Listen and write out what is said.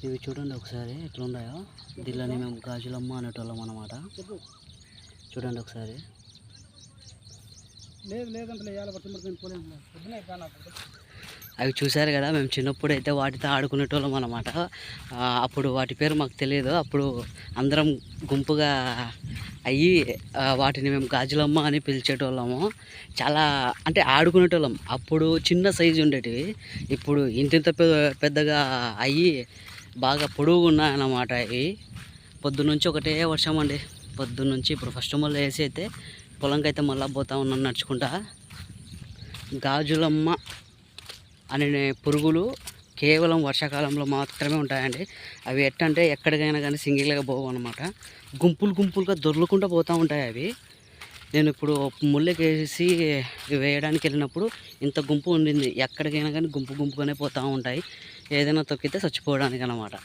ఇవి చూడండి ఒకసారి ఎట్లున్నాయో. దీనిని మేము గాజులమ్మ అనేటోళ్ళం అన్నమాట. చూడండి ఒకసారి. అవి చూసారు కదా, మేము చిన్నప్పుడు అయితే వాటితో ఆడుకునేటోళ్ళం అన్నమాట. అప్పుడు వాటి పేరు మాకు తెలియదు. అప్పుడు అందరం గుంపుగా అయ్యి వాటిని మేము గాజులమ్మ అని పిలిచేటోళ్ళము. చాలా అంటే ఆడుకునేటోళ్ళం. అప్పుడు చిన్న సైజు ఉండేటివి, ఇప్పుడు ఇంతింత పెద్దగా అయ్యి బాగా పొడుగుగా ఉన్నాయన్నమాట. ఇవి పొద్దున్నుంచి ఒకటే వర్షం అండి. పొద్దున్నుంచి ఇప్పుడు ఫస్ట్ మళ్ళీ వేసి అయితే పొలంకి అయితే మళ్ళీ పోతా ఉన్నాను నడుచుకుంటా. గాజులమ్మ అనే పురుగులు కేవలం వర్షాకాలంలో మాత్రమే ఉంటాయండి. అవి ఎట్టంటే ఎక్కడికైనా కానీ సింగిల్గా పోవు అనమాట. గుంపులు గుంపులుగా దొర్లుకుంటూ పోతూ ఉంటాయి అవి. నేను ఇప్పుడు ముళ్ళకేసి వేయడానికి వెళ్ళినప్పుడు ఇంత గుంపు ఉండింది. ఎక్కడికైనా కానీ గుంపు గుంపుగానే పోతూ ఉంటాయి. ఏదైనా తొక్కితే చచ్చిపోవడానికి అన్నమాట.